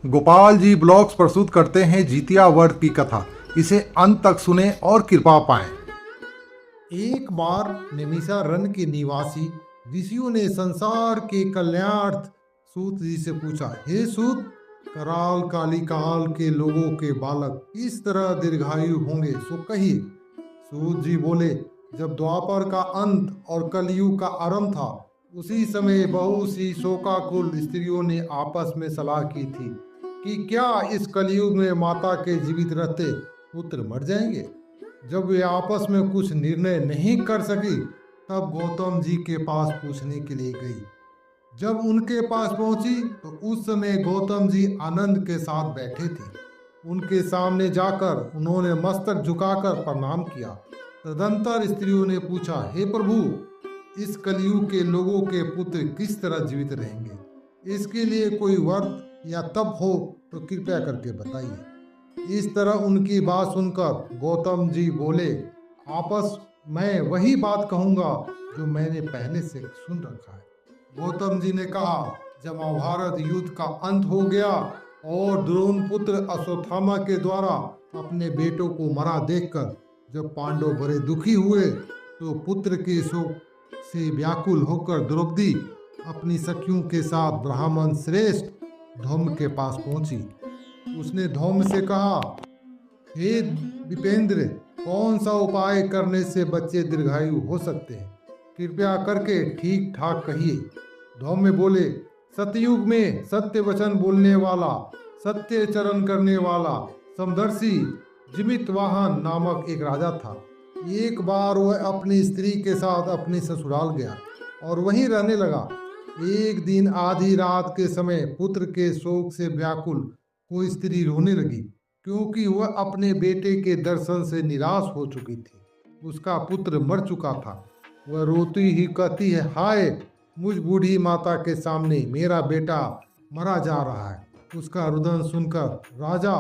Gopal ji blogs प्रस्तुत करते हैं जीतिया व्रत की कथा। इसे अंत तक सुने और कृपा पाएं। एक बार नैमिषारण्य के निवासी ऋषियों ने संसार के कल्याणार्थ सूत जी से पूछा, हे सूत, कराल काली काल के लोगों के बालक इस तरह दीर्घायु होंगे सो कहिए। सूत जी बोले, जब द्वापर का अंत और कलयुग का आरंभ था, उसी समय बहुत सी शोकाकुल स्त्रियों ने आपस में सलाह की थी कि क्या इस कलयुग में माता के जीवित रहते पुत्र मर जाएंगे। जब वे आपस में कुछ निर्णय नहीं कर सकी, तब गौतम जी के पास पूछने के लिए गई। जब उनके पास पहुंची तो उस समय गौतम जी आनंद के साथ बैठे थे। उनके सामने जाकर उन्होंने मस्तक झुकाकर प्रणाम किया। तदंतर स्त्रियों ने पूछा, हे प्रभु, इस कलयुग के लोगों के पुत्र किस तरह जीवित रहेंगे? इसके लिए कोई व्रत या तप हो तो कृपया करके बताइए। इस तरह उनकी बात सुनकर गौतम जी बोले, आपस मैं वही बात कहूंगा जो मैंने पहले से सुन रखा है। गौतम जी ने कहा, जब महाभारत युद्ध का अंत हो गया और द्रोण पुत्र अश्वत्थामा के द्वारा अपने बेटों को मरा देखकर जब पांडव बड़े दुखी हुए, तो पुत्र के शोक से व्याकुल होकर द्रौपदी अपनी सखियों के साथ ब्राह्मण श्रेष्ठ धौम्य के पास पहुंची। उसने धौम्य से कहा, हे विपेंद्र, कौन सा उपाय करने से बच्चे दीर्घायु हो सकते हैं? कृपया करके ठीक ठाक कहिए। धौम्य बोले, सतयुग में सत्य वचन बोलने वाला, सत्य चरण करने वाला समदर्शी जिमितवाहन नामक एक राजा था। एक बार वह अपनी स्त्री के साथ अपने ससुराल गया और वहीं रहने लगा। एक दिन आधी रात के समय पुत्र के शोक से व्याकुल कोई स्त्री रोने लगी, क्योंकि वह अपने बेटे के दर्शन से निराश हो चुकी थी। उसका पुत्र मर चुका था। वह रोती ही कहती है, हाय, मुझ बूढ़ी माता के सामने मेरा बेटा मरा जा रहा है। उसका रुदन सुनकर राजा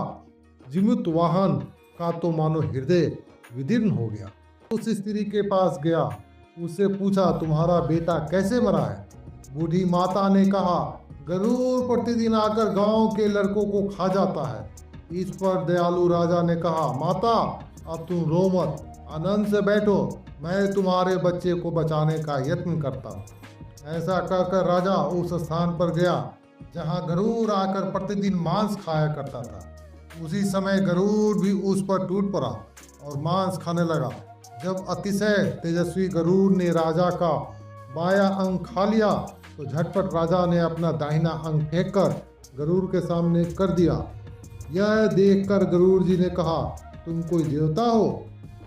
जिमुतवाहन का तो मानो हृदय विदीर्ण हो गया। उस स्त्री के पास गया, उससे पूछा, तुम्हारा बेटा कैसे मरा है? बूढ़ी माता ने कहा, गरुड़ प्रतिदिन आकर गांव के लड़कों को खा जाता है। इस पर दयालु राजा ने कहा, माता, अब तुम रो मत, आनंद से बैठो, मैं तुम्हारे बच्चे को बचाने का यत्न करता हूँ। ऐसा कहकर राजा उस स्थान पर गया जहाँ गरुड़ आकर प्रतिदिन मांस खाया करता था। उसी समय गरुड़ भी उस पर टूट पड़ा और मांस खाने लगा। जब अतिशय तेजस्वी गरुड़ ने राजा का बाया अंग खा लिया, तो झटपट राजा ने अपना दाहिना अंग फेंककर गरुड़ के सामने कर दिया। यह देखकर गरुड़ जी ने कहा, तुम कोई देवता हो?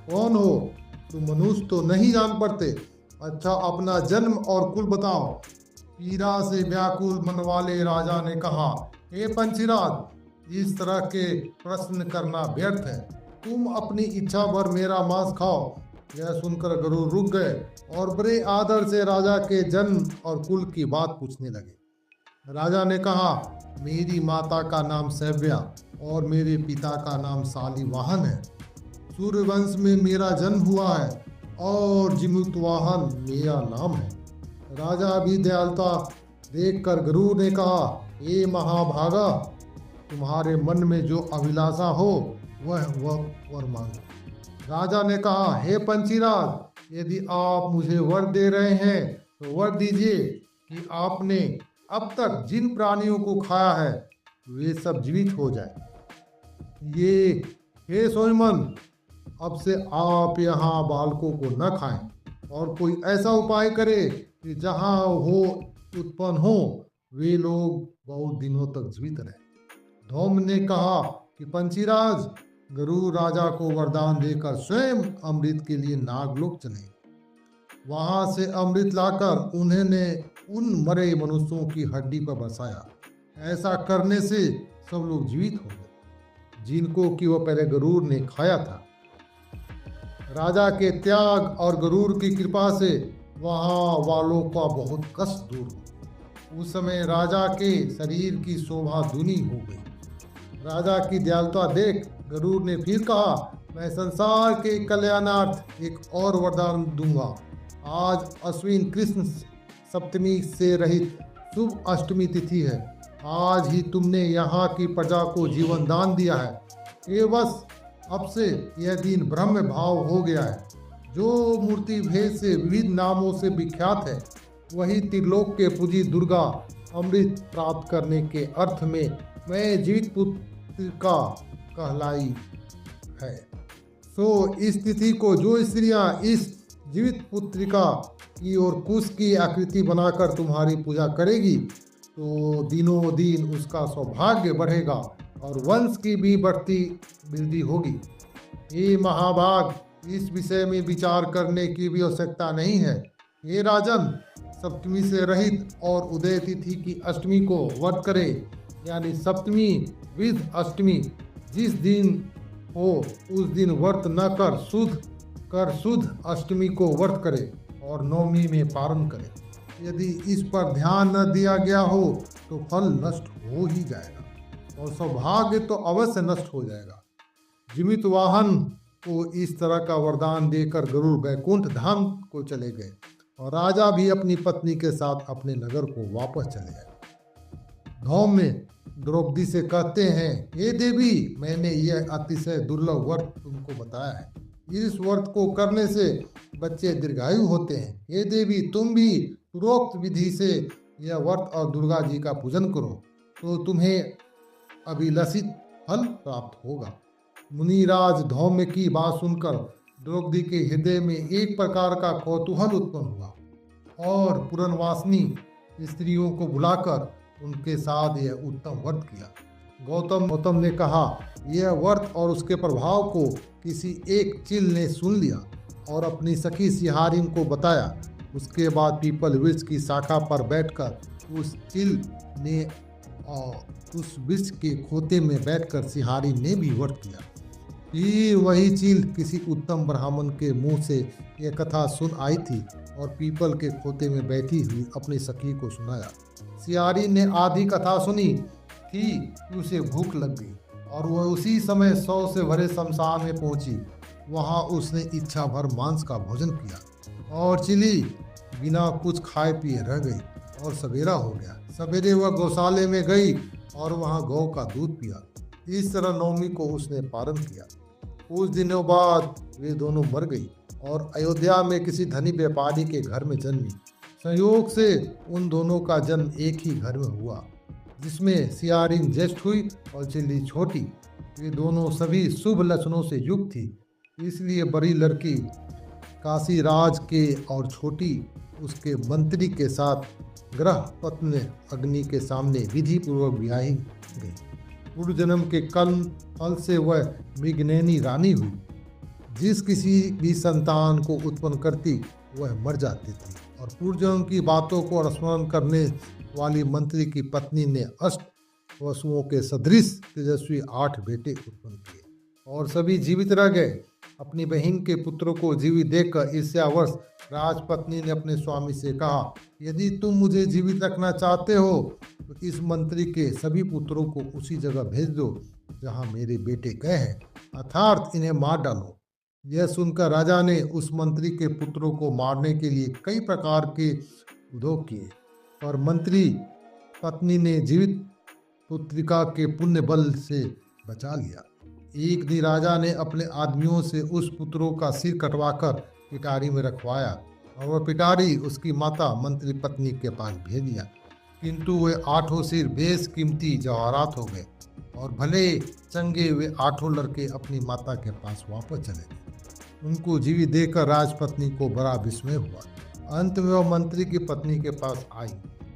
कौन हो तुम? मनुष्य तो नहीं जान पड़ते। अच्छा, अपना जन्म और कुल बताओ। पीड़ा से व्याकुल मन वाले राजा ने कहा, हे पंचीराज, इस तरह के प्रश्न करना व्यर्थ है। तुम अपनी इच्छा भर मेरा मांस खाओ। यह सुनकर गरुड़ रुक गए और बड़े आदर से राजा के जन्म और कुल की बात पूछने लगे। राजा ने कहा, मेरी माता का नाम सैव्या और मेरे पिता का नाम शालिवाहन है। सूर्यवंश में मेरा जन्म हुआ है और जिमुतवाहन मेरा नाम है। राजा भी दयालुता देखकर गरुड़ ने कहा, हे महाभागा, तुम्हारे मन में जो अभिलाषा हो वह वर मांगो। राजा ने कहा, हे पंचीराज, यदि आप मुझे वर दे रहे हैं तो वर दीजिए कि आपने अब तक जिन प्राणियों को खाया है वे सब जीवित हो जाए। ये हे सोईमन, अब से आप यहाँ बालकों को न खाएं और कोई ऐसा उपाय करे कि जहाँ हो उत्पन्न हो वे लोग बहुत दिनों तक जीवित रहे। धौम्य ने कहा कि पंचीराज, गरुड़ राजा को वरदान देकर स्वयं अमृत के लिए नागलोक चले। वहां से अमृत लाकर उन्होंने उन मरे मनुष्यों की हड्डी पर बरसाया। ऐसा करने से सब लोग जीवित हो गए जिनको कि वह पहले गरुड़ ने खाया था। राजा के त्याग और गरुड़ की कृपा से वहां वालों का बहुत कष्ट दूर हुआ। उस समय राजा के शरीर की शोभा दूनी हो गई। राजा की दयालुता देख गरुड़ ने फिर कहा, मैं संसार के कल्याणार्थ एक और वरदान दूंगा। आज अश्विन कृष्ण सप्तमी से रहित शुभ अष्टमी तिथि है। आज ही तुमने यहाँ की प्रजा को जीवन दान दिया है। ये बस अब से यह दिन ब्रह्म भाव हो गया है। जो मूर्ति भेद से विविध नामों से विख्यात है, वही त्रिलोक के पूजी दुर्गा अमृत प्राप्त करने के अर्थ में मैं जीवित पुत्र का कहलाई है। सो इस तिथि को जो स्त्रियां इस जीवित पुत्रिका की और कुश की आकृति बनाकर तुम्हारी पूजा करेगी, तो दिनों दिन उसका सौभाग्य बढ़ेगा और वंश की भी बढ़ती वृद्धि होगी। ये महाभाग, इस विषय में विचार करने की भी आवश्यकता नहीं है। ये राजन, सप्तमी से रहित और उदय तिथि की अष्टमी को व्रत करे, यानी सप्तमी विध अष्टमी जिस दिन हो उस दिन व्रत न कर शुद्ध अष्टमी को व्रत करे और नवमी में पारण करे। यदि इस पर ध्यान न दिया गया हो तो फल नष्ट हो ही जाएगा और सौभाग्य तो अवश्य नष्ट हो जाएगा। जीवित वाहन को इस तरह का वरदान देकर गरुड़ वैकुंठ धाम को चले गए और राजा भी अपनी पत्नी के साथ अपने नगर को वापस चले आए। धौम में द्रौपदी से कहते हैं, हे देवी, मैंने यह अतिशय दुर्लभ व्रत तुमको बताया है। इस व्रत को करने से बच्चे दीर्घायु होते हैं। हे देवी, तुम भी पूर्वोक्त विधि से यह व्रत और दुर्गा जी का पूजन करो तो तुम्हें अभिलषित फल प्राप्त होगा। मुनिराज धौम्य की बात सुनकर द्रौपदी के हृदय में एक प्रकार का कौतूहल उत्पन्न हुआ और पुरनवासिनी स्त्रियों को बुलाकर उनके साथ यह उत्तम व्रत किया। गौतम ने कहा, यह व्रत और उसके प्रभाव को किसी एक चील ने सुन लिया और अपनी सखी सिहारिन को बताया। उसके बाद पीपल वृक्ष की शाखा पर बैठकर उस चील ने और उस वृक्ष के खोते में बैठकर सिहारिन ने भी व्रत किया। फिर वही चील किसी उत्तम ब्राह्मण के मुंह से यह कथा सुन आई थी और पीपल के खोते में बैठी हुई अपनी सखी को सुनाया। सियारी ने आधी कथा सुनी थी कि उसे भूख लग गई और वह उसी समय 100 से भरे शमशान में पहुंची। वहां उसने इच्छा भर मांस का भोजन किया और चिली बिना कुछ खाए पिए रह गई और सवेरा हो गया। सवेरे वह गौशाले में गई और वहां गौ का दूध पिया। इस तरह नवमी को उसने पारण किया। कुछ दिनों बाद वे दोनों मर गई और अयोध्या में किसी धनी व्यापारी के घर में जन्मी। संयोग से उन दोनों का जन्म एक ही घर में हुआ, जिसमें सियारिन ज्येष्ठ हुई और चिल्ली छोटी। वे दोनों सभी शुभ लक्षणों से युक्त थी, इसलिए बड़ी लड़की काशी राज के और छोटी उसके मंत्री के साथ ग्रह पत्नी अग्नि के सामने विधि पूर्वक ब्याही गई। पूर्व जन्म के कर्म फल से वह मृगनयनी रानी हुई। जिस किसी भी संतान को उत्पन्न करती वह मर जाती थी और पूर्व जन्म की बातों को स्मरण करने वाली मंत्री की पत्नी ने अष्ट वसुओं के सदृश तेजस्वी 8 बेटे उत्पन्न किए और सभी जीवित रह गए। अपनी बहन के पुत्रों को जीवित देखकर ईर्ष्यावश राजपत्नी ने अपने स्वामी से कहा, यदि तुम मुझे जीवित रखना चाहते हो तो इस मंत्री के सभी पुत्रों को उसी जगह भेज दो जहां मेरे बेटे गए हैं, अर्थात इन्हें मार डालो। यह सुनकर राजा ने उस मंत्री के पुत्रों को मारने के लिए कई प्रकार के उद्योग किए, पर मंत्री पत्नी ने जीवित पुत्रिका के पुण्य बल से बचा लिया। एक दिन राजा ने अपने आदमियों से उस पुत्रों का सिर कटवाकर पिटारी में रखवाया और वह पिटारी उसकी माता मंत्री पत्नी के पास भेज दिया, किंतु वे 8 सिर बेश कीमती जवाहरात हो गए और भले चंगे वे 8 लड़के अपनी माता के पास वापस चले गए। उनको जीवित देखकर राजपत्नी को बड़ा विस्मय हुआ। अंत में वह मंत्री की पत्नी के पास आई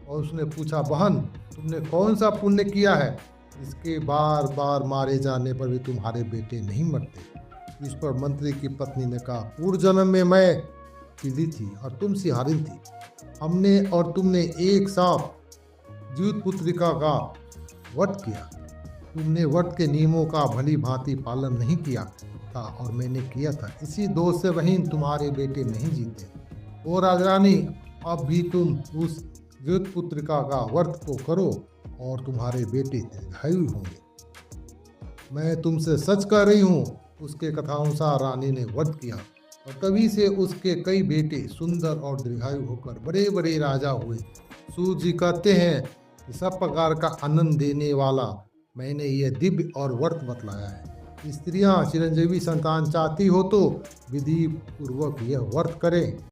और उसने पूछा, बहन, तुमने कौन सा पुण्य किया है इसके बार बार मारे जाने पर भी तुम्हारे बेटे नहीं मरते। इस पर मंत्री की पत्नी ने कहा, पूर्व जन्म में मैं चिली थी और तुम सिहारिन थी। हमने और तुमने एक साथ जीवित पुत्रिका का व्रत किया। तुमने व्रत के नियमों का भली भांति पालन नहीं किया था और मैंने किया था। इसी दोष से बहन तुम्हारे बेटे नहीं जीते। ओ राजरानी, अब भी तुम उस जीवित पुत्रिका का व्रत को करो और तुम्हारे बेटे दीर्घायु होंगे। मैं तुमसे सच कह रही हूँ। उसके कथानुसार रानी ने व्रत किया और तभी से उसके कई बेटे सुंदर और दीर्घायु होकर बड़े बड़े राजा हुए। सूत जी कहते हैं, सब प्रकार का आनंद देने वाला मैंने यह दिव्य और व्रत बतलाया है। स्त्रियां चिरंजीवी संतान चाहती हो तो विधि पूर्वक यह व्रत करें।